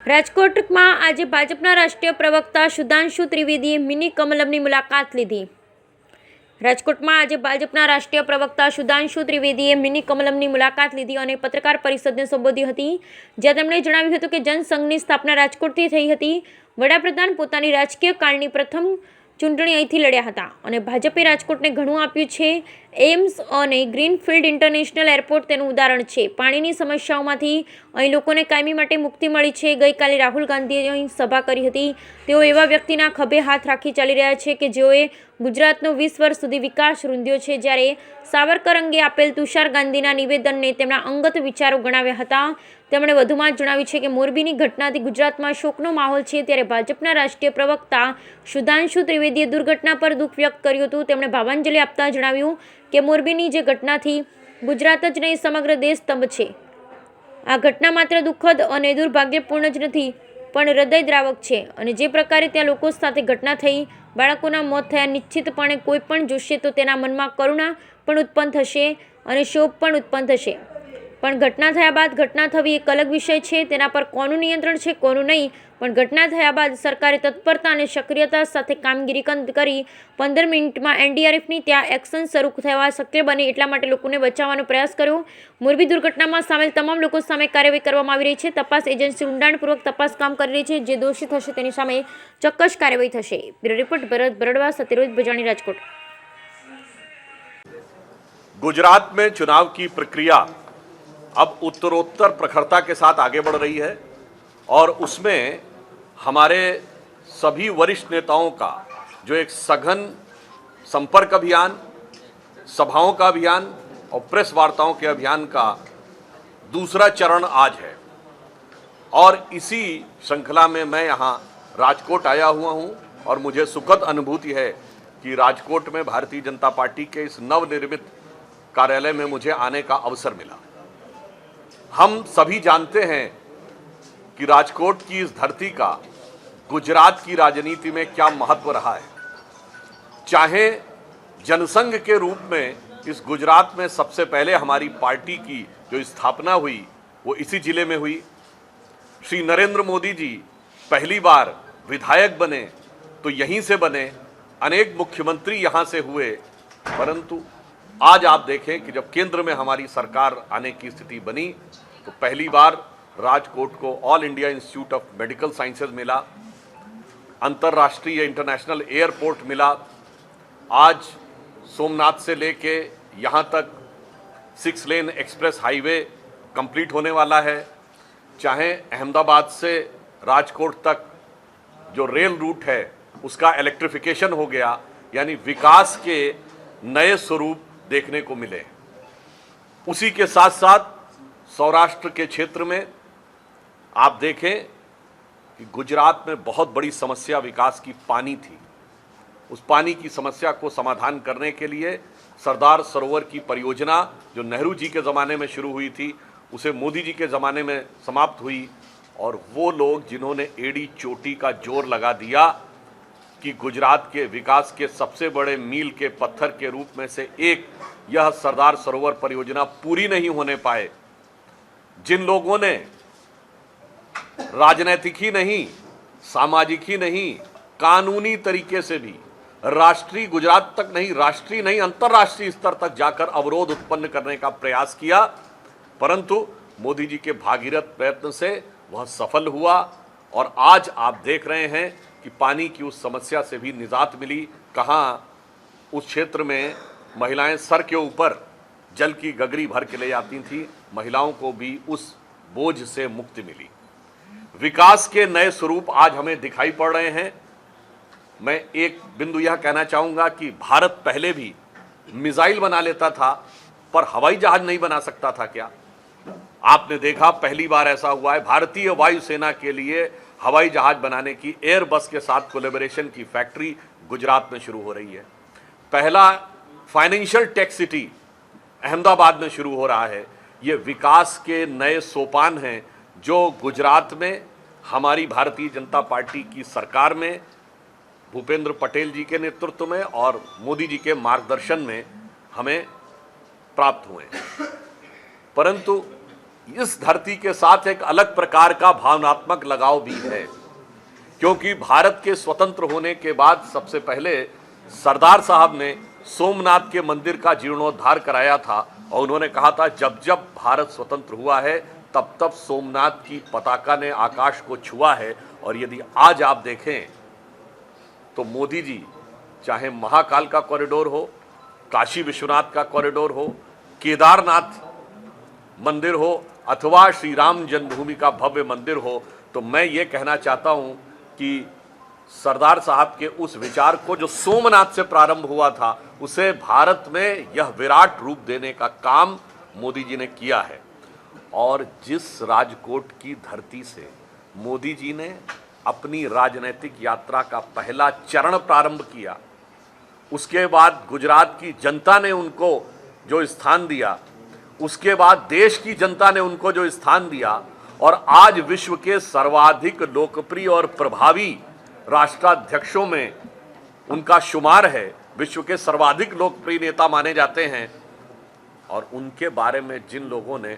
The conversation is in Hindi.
રાજકોટમાં આજે ભાજપના રાષ્ટ્રીય પ્રવક્તા સુધાંશુ ત્રિવેદીએ મિની કમલમની મુલાકાત લીધી. રાજકોટમાં આજે ભાજપના રાષ્ટ્રીય પ્રવક્તા સુધાંશુ ત્રિવેદીએ મિની કમલમની મુલાકાત લીધી અને પત્રકાર પરિષદને સંબોધી હતી, જ્યાં તેમણે જણાવ્યું હતું કે જનસંઘની સ્થાપના રાજકોટથી થઈ હતી. વડાપ્રધાન પોતાની રાજકીય કાળની પ્રથમ ચૂંટણી અહીંથી લડ્યા હતા અને ભાજપે રાજકોટને ઘણું આપ્યું છે. એમ્સ અને ગ્રીનફિલ્ડ ઇન્ટરનેશનલ એરપોર્ટ તેનું ઉદાહરણ છે. પાણીની સમસ્યાઓમાંથી અહીં લોકોને કાયમી માટે મુક્તિ મળી છે. ગઈકાલે રાહુલ ગાંધીએ અહીં સભા કરી હતી. તેઓ એવા વ્યક્તિના ખભે હાથ રાખી ચાલી રહ્યા છે કે જેઓએ ગુજરાતનો 20 વર્ષ સુધી વિકાસ રૂંધ્યો છે, જ્યારે સાવરકર અંગે આપેલ તુષાર ગાંધીના નિવેદનને તેમના અંગત વિચારો ગણાવ્યા હતા. તેમણે વધુમાં જણાવ્યું છે કે મોરબીની ઘટનાથી ગુજરાતમાં શોકનો માહોલ છે, ત્યારે ભાજપના રાષ્ટ્રીય પ્રવક્તા સુધાંશુ ત્રિવેદીએ દુર્ઘટના પર દુઃખ વ્યક્ત કર્યું હતું. તેમણે ભાવાંજલિ આપતા જણાવ્યું કે મોરબીની જે ઘટનાથી ગુજરાત જ નહીં સમગ્ર દેશ સ્તંભ છે. આ ઘટના માત્ર દુઃખદ અને દુર્ભાગ્યપૂર્ણ જ નથી પણ હૃદયદ્રાવક છે અને જે પ્રકારે ત્યાં લોકો સાથે ઘટના થઈ, બાળકોના મોત થયા, નિશ્ચિતપણે કોઈ પણ જોશે તો તેના મનમાં કરુણા પણ ઉત્પન્ન થશે અને શોક પણ ઉત્પન્ન થશે. પણ ઘટના થયા બાદ ઘટના થવી એક અલગ વિષય છે. તેના પર કોનું નિયંત્રણ છે, કોનું નહીં. પણ ઘટના થયા બાદ સરકારે તત્પરતા અને સક્રિયતા સાથે કામગીરી કરી 15 મિનિટમાં એનડીઆરએફની ત્યાં એક્શન શરૂ થવા શક્ય બને એટલા માટે લોકોને બચાવવાનો પ્રયાસ કર્યો. મોરબી દુર્ઘટનામાં સામેલ તમામ લોકો સામે કાર્યવાહી કરવામાં આવી રહી છે. તપાસ એજન્સી ઊંડાણપૂર્વક તપાસ કામ કરી રહી છે. જે દોષિત હશે તેની સામે ચોક્કસ કાર્યવાહી થશે. બ્યુરો રિપોર્ટ ભરત બરડવા, સત્યરોજ બજાણી, રાજકોટ. गुजरात में चुनाव की प्रक्रिया अब उत्तरोत्तर प्रखरता के साथ आगे बढ़ रही है और उसमें हमारे सभी वरिष्ठ नेताओं का जो एक सघन संपर्क अभियान, सभाओं का अभियान और प्रेस वार्ताओं के अभियान का दूसरा चरण आज है. और इसी श्रृंखला में मैं यहाँ राजकोट आया हुआ हूँ और मुझे सुखद अनुभूति है कि राजकोट में भारतीय जनता पार्टी के इस नवनिर्मित कार्यालय में मुझे आने का अवसर मिला. हम सभी जानते हैं कि राजकोट की इस धरती का गुजरात की राजनीति में क्या महत्व रहा है. चाहे जनसंघ के रूप में इस गुजरात में सबसे पहले हमारी पार्टी की जो स्थापना हुई वो इसी जिले में हुई. श्री नरेंद्र मोदी जी पहली बार विधायक बने तो यहीं से बने, अनेक मुख्यमंत्री यहाँ से हुए, परंतु आज आप देखें कि जब केंद्र में हमारी सरकार आने की स्थिति बनी तो पहली बार राजकोट को all India institute of medical sciences मिला, अंतर्राष्ट्रीय इंटरनेशनल एयरपोर्ट मिला. आज सोमनाथ से लेके यहाँ तक 6 लेन एक्सप्रेस हाईवे कंप्लीट होने वाला है. चाहे अहमदाबाद से राजकोट तक जो रेल रूट है उसका इलेक्ट्रिफिकेशन हो गया, यानी विकास के नए स्वरूप देखने को मिले. उसी के साथ साथ सौराष्ट्र के क्षेत्र में आप देखें कि गुजरात में बहुत बड़ी समस्या विकास की पानी थी. उस पानी की समस्या को समाधान करने के लिए सरदार सरोवर की परियोजना जो नेहरू जी के ज़माने में शुरू हुई थी उसे मोदी जी के ज़माने में समाप्त हुई. और वो लोग जिन्होंने एड़ी चोटी का जोर लगा दिया कि गुजरात के विकास के सबसे बड़े मील के पत्थर के रूप में से एक यह सरदार सरोवर परियोजना पूरी नहीं होने पाए, जिन लोगों ने राजनैतिक ही नहीं, सामाजिक ही नहीं, कानूनी तरीके से भी राष्ट्रीय, गुजरात तक नहीं, राष्ट्रीय नहीं, अंतर्राष्ट्रीय स्तर तक जाकर अवरोध उत्पन्न करने का प्रयास किया, परंतु मोदी जी के भागीरथ प्रयत्न से वह सफल हुआ. और आज आप देख रहे हैं कि पानी की उस समस्या से भी निजात मिली. कहाँ उस क्षेत्र में महिलाएं सर के ऊपर जल की गगरी भर के ले जाती थीं, महिलाओं को भी उस बोझ से मुक्ति मिली. विकास के नए स्वरूप आज हमें दिखाई पड़ रहे हैं. मैं एक बिंदु यह कहना चाहूँगा कि भारत पहले भी मिसाइल बना लेता था पर हवाई जहाज नहीं बना सकता था क्या? आपने देखा पहली बार ऐसा हुआ है. भारतीय वायुसेना के लिए हवाई जहाज बनाने की एयरबस के साथ कोलैबोरेशन की फैक्ट्री गुजरात में शुरू हो रही है. पहला फाइनेंशियल टेक सिटी अहमदाबाद में शुरू हो रहा है. ये विकास के नए सोपान हैं जो गुजरात में हमारी भारतीय जनता पार्टी की सरकार में भूपेंद्र पटेल जी के नेतृत्व में और मोदी जी के मार्गदर्शन में हमें प्राप्त हुए. परंतु इस धरती के साथ एक अलग प्रकार का भावनात्मक लगाव भी है, क्योंकि भारत के स्वतंत्र होने के बाद सबसे पहले सरदार साहब ने सोमनाथ के मंदिर का जीर्णोद्धार कराया था और उन्होंने कहा था जब जब भारत स्वतंत्र हुआ है तब तब सोमनाथ की पताका ने आकाश को छुआ है। और यदि आज आप देखें तो मोदी जी चाहे महाकाल का कॉरिडोर हो, काशी विश्वनाथ का कॉरिडोर हो, केदारनाथ मंदिर हो अथवा श्री राम जन्मभूमि का भव्य मंदिर हो, तो मैं ये कहना चाहता हूँ कि सरदार साहब के उस विचार को जो सोमनाथ से प्रारंभ हुआ था उसे भारत में यह विराट रूप देने का काम मोदी जी ने किया है। और जिस राजकोट की धरती से मोदी जी ने अपनी राजनीतिक यात्रा का पहला चरण प्रारंभ किया, उसके बाद गुजरात की जनता ने उनको जो स्थान दिया, उसके बाद देश की जनता ने उनको जो स्थान दिया और आज विश्व के सर्वाधिक लोकप्रिय और प्रभावी राष्ट्राध्यक्षों में उनका शुमार है, विश्व के सर्वाधिक लोकप्रिय नेता माने जाते हैं। और उनके बारे में जिन लोगों ने